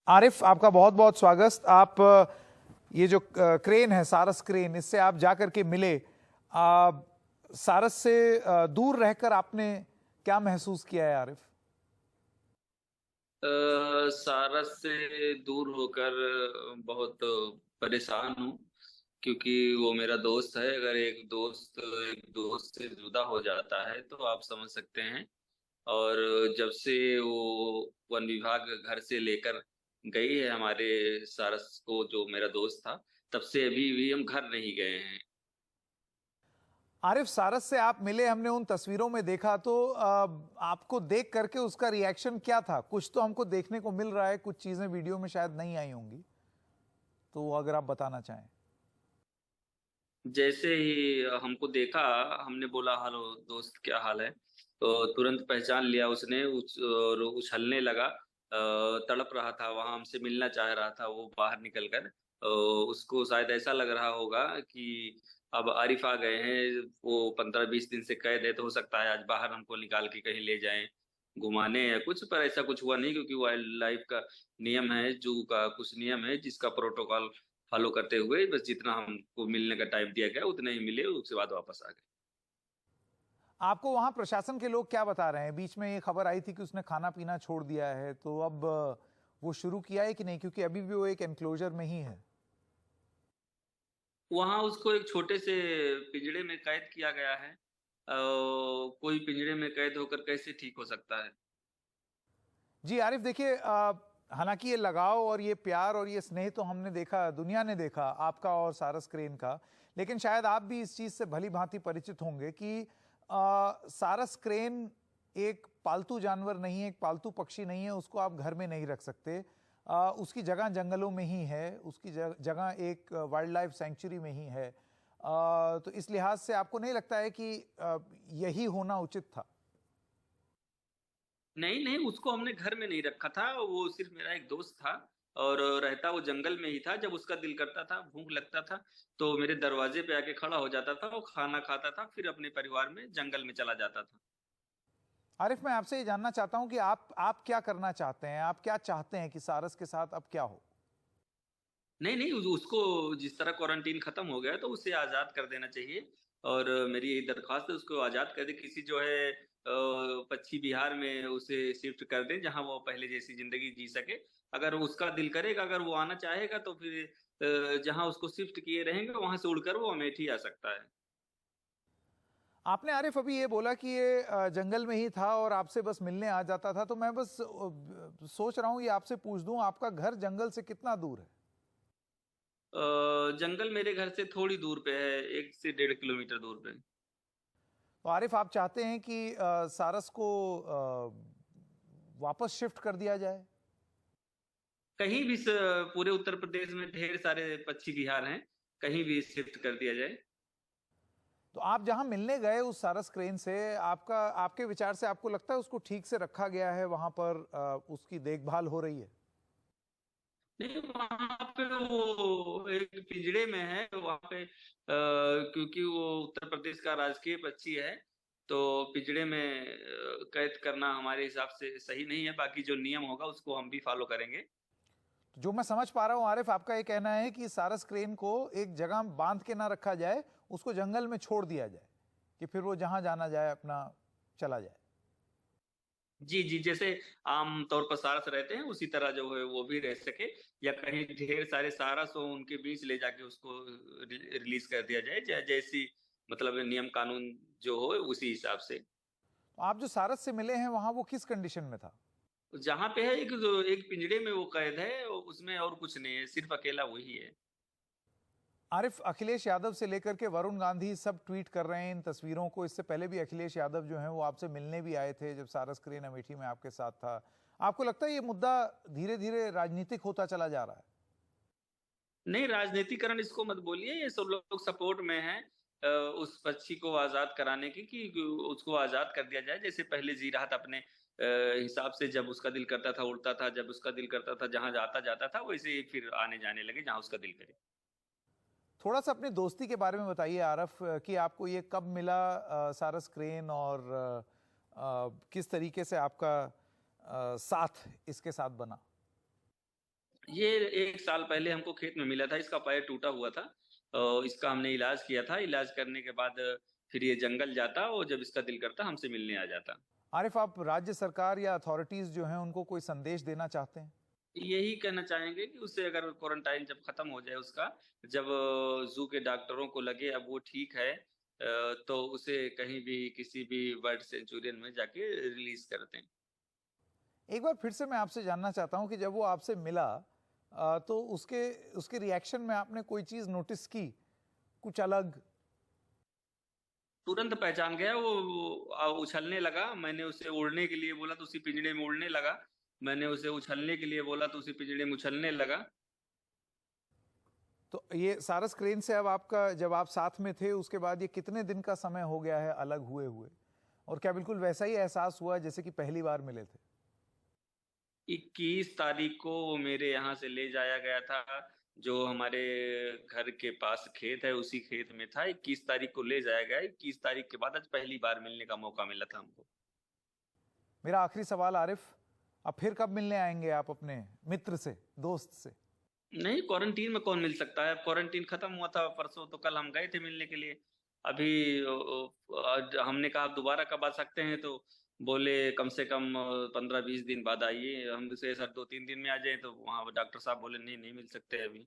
आरिफ, आपका बहुत बहुत स्वागत। आप ये जो क्रेन है, सारस क्रेन, इससे आप जाकर के मिले। सारस से दूर रहकर आपने क्या महसूस किया है आरिफ? सारस से दूर होकर बहुत परेशान हूँ, क्योंकि वो मेरा दोस्त है। अगर एक दोस्त से जुदा हो जाता है तो आप समझ सकते हैं। और जब से वो वन विभाग घर से लेकर गई है हमारे सारस को, जो मेरा दोस्त था, तब से अभी भी हम घर नहीं गए हैं। आरिफ, सारस से आप मिले, हमने उन तस्वीरों में देखा, तो आपको देख करके उसका रिएक्शन क्या था? कुछ तो हमको देखने को मिल रहा है, कुछ चीजें वीडियो में शायद नहीं आई होंगी, तो अगर आप बताना चाहें। जैसे ही हमको देखा, हमने बोला हेलो दोस्त, क्या हाल है। तो तुरंत पहचान लिया उसने, और उछलने लगा। तड़प रहा था, वहां हमसे मिलना चाह रहा था वो बाहर निकल कर। उसको शायद ऐसा लग रहा होगा कि अब आरिफ आ गए हैं, वो 15-20 दिन से कैद है, तो हो सकता है आज बाहर हमको निकाल के कहीं ले जाएं घुमाने या कुछ। पर ऐसा कुछ हुआ नहीं, क्योंकि वाइल्ड लाइफ का नियम है, जू का कुछ नियम है जिसका प्रोटोकॉल फॉलो करते हुए बस जितना हमको मिलने का टाइम दिया गया उतने ही मिले, उसके बाद वापस आ गए। आपको वहां प्रशासन के लोग क्या बता रहे हैं? बीच में ये खबर आई थी कि उसने खाना पीना छोड़ दिया है, तो अब वो शुरू किया है कि नहीं, क्योंकि अभी भी वो एक एनक्लोजर में ही है। वहां उसको एक छोटे से पिंजड़े में कैद किया गया है। कोई पिंजड़े में कैद होकर कैसे ठीक हो सकता है। जी आरिफ, देखिए, हालांकि ये लगाव और ये प्यार और ये स्नेह तो हमने देखा, दुनिया ने देखा आपका और सारस क्रेन का। लेकिन शायद आप भी इस चीज से भली भांति परिचित होंगे कि सारस क्रेन एक पालतू जानवर नहीं है, एक पालतू पक्षी नहीं है। उसको आप घर में नहीं रख सकते। उसकी जगह जंगलों में ही है, उसकी जगह एक वाइल्ड लाइफ सेंचुरी में ही है। तो इस लिहाज से आपको नहीं लगता है कि यही होना उचित था? नहीं नहीं, उसको हमने घर में नहीं रखा था, वो सिर्फ मेरा एक दोस्त था। और रहता वो जंगल में ही था। जब उसका दिल करता था, भूख लगता था, तो मेरे दरवाजे पे आके खड़ा हो जाता था, वो खाना खाता था, फिर अपने परिवार में जंगल में चला जाता था। आरिफ, मैं आपसे ये जानना चाहता हूं कि आप क्या करना चाहते हैं? आप क्या चाहते हैं कि सारस के साथ अब क्या हो? नहीं नहीं, उसको जिस तरह क्वारंटीन खत्म हो गया तो उसे आजाद कर देना चाहिए। और मेरी यही दरख्वास्त है, उसको आजाद कर दे। किसी जो है पश्चिमी बिहार में उसे शिफ्ट कर दें, जहां वो पहले जैसी जिंदगी जी सके। अगर उसका दिल करेगा, अगर वो आना चाहेगा, तो फिर जहां उसको शिफ्ट किए रहेंगे वहां से उड़कर वो अमेठी आ सकता है। आपने आरिफ अभी ये बोला कि ये जंगल में ही था और आपसे बस मिलने आ जाता था, तो मैं बस सोच रहा हूं ये आपसे पूछ दूं, आपका घर जंगल से कितना दूर है? जंगल मेरे घर से थोड़ी दूर पे है, 1 से 1.5 किलोमीटर दूर पे। तो आरिफ, आप चाहते हैं कि सारस को वापस शिफ्ट कर दिया जाए? कहीं भी पूरे उत्तर प्रदेश में ढेर सारे पक्षी विहार हैं, कहीं भी शिफ्ट कर दिया जाए। तो आप जहां मिलने गए उस सारस क्रेन से, आपके विचार से आपको लगता है उसको ठीक से रखा गया है, वहां पर उसकी देखभाल हो रही है? नहीं, वहां पे वो एक पिंजड़े में है वहां पे। क्योंकि वो उत्तर प्रदेश का राजकीय पक्षी है, तो पिंजड़े में कैद करना हमारे हिसाब से सही नहीं है। बाकी जो नियम होगा उसको हम भी फॉलो करेंगे। जो मैं समझ पा रहा हूं आरिफ, आपका ये कहना है कि सारस क्रेन को एक जगह बांध के ना रखा जाए, उसको जंगल में छोड़ दिया जाए कि फिर वो जहां जाना जाए अपना चला जाए। जी जी, जैसे आम तौर पर सारस रहते हैं उसी तरह जो है वो भी रह सके, या कहीं ढेर सारे सारस हो उनके बीच ले जाके उसको रिलीज कर दिया जाए, जैसी मतलब नियम कानून जो हो उसी हिसाब से। तो आप जो सारस से मिले हैं वहां वो किस कंडीशन में था? जहां पे है, एक एक पिंजड़े में वो कैद है, उसमें और कुछ नहीं है, सिर्फ अकेला वही है। आरिफ, अखिलेश यादव से लेकर के वरुण गांधी सब ट्वीट कर रहे हैं इन तस्वीरों को। इससे पहले भी अखिलेश यादव जो हैं वो आपसे मिलने भी आए थे जब सारस क्रेन अमेठी में आपके साथ था। आपको लगता है ये मुद्दा धीरे धीरे राजनीतिक होता चला जा रहा है? नहीं, राजनीतिकरण इसको मत बोलिए, ये सब लोग सपोर्ट में हैं उस पक्षी को आजाद कराने की, कि उसको आजाद कर दिया जाए। जैसे पहले जी रहा था अपने हिसाब से, जब उसका दिल करता था उड़ता था, जब उसका दिल करता था जहां जाता जाता था, वैसे ही फिर आने जाने लगे जहां उसका दिल करे। थोड़ा सा अपनी दोस्ती के बारे में बताइए आरफ, कि आपको ये कब मिला सारस क्रेन, और किस तरीके से आपका साथ इसके साथ बना? ये 1 साल पहले हमको खेत में मिला था, इसका पैर टूटा हुआ था। इसका हमने इलाज किया था, इलाज करने के बाद फिर ये जंगल जाता और जब इसका दिल करता हमसे मिलने आ जाता। आरिफ, आप राज्य सरकार या अथॉरिटीज जो हैं उनको कोई संदेश देना चाहते हैं? यही कहना चाहेंगे कि उससे अगर क्वारंटाइन जब खत्म हो जाए उसका, जब जू के डॉक्टरों को लगे अब वो ठीक है, तो उसे कहीं भी किसी भी बर्ड सेंचुरियन में जाके रिलीज करते हैं। एक बार फिर से मैं आपसे जानना चाहता हूं कि जब वो आपसे मिला तो उसके उसके रिएक्शन में आपने कोई चीज नोटिस की, कुछ अलग? तुरंत पहचान गया वो उछलने लगा। मैंने उसे उड़ने के लिए बोला तो उसी पिंजड़े में उड़ने लगा। मैंने उसे उछलने के लिए बोला तो उसी पिंजड़े में उछलने लगा। तो ये सारस क्रेन से अब आपका, जब आप साथ में थे उसके बाद ये कितने दिन का समय हो गया है अलग हुए हुए, और क्या बिल्कुल वैसा ही एहसास हुआ जैसे कि पहली बार मिले थे? 21 तारीख को वो मेरे यहाँ से ले जाया गया था। जो हमारे घर के पास खेत है उसी खेत में था। 21 तारीख को ले जाया गया। 21 तारीख के बाद आज पहली बार मिलने का मौका मिला था हमको। मेरा आखिरी सवाल आरिफ, अब फिर कब मिलने आएंगे आप अपने मित्र से, दोस्त से? नहीं, क्वारंटीन में कौन मिल सकता है? क्वारंटीन खत्म हुआ था परसों, तो कल हम गए थे मिलने के लिए। अभी आज हमने कहा आप दोबारा कब आ सकते हैं, तो बोले कम से कम 15-20 दिन बाद आइए। हम से सर 2-3 दिन में आ जाए, तो वहाँ डॉक्टर साहब बोले नहीं नहीं मिल सकते अभी।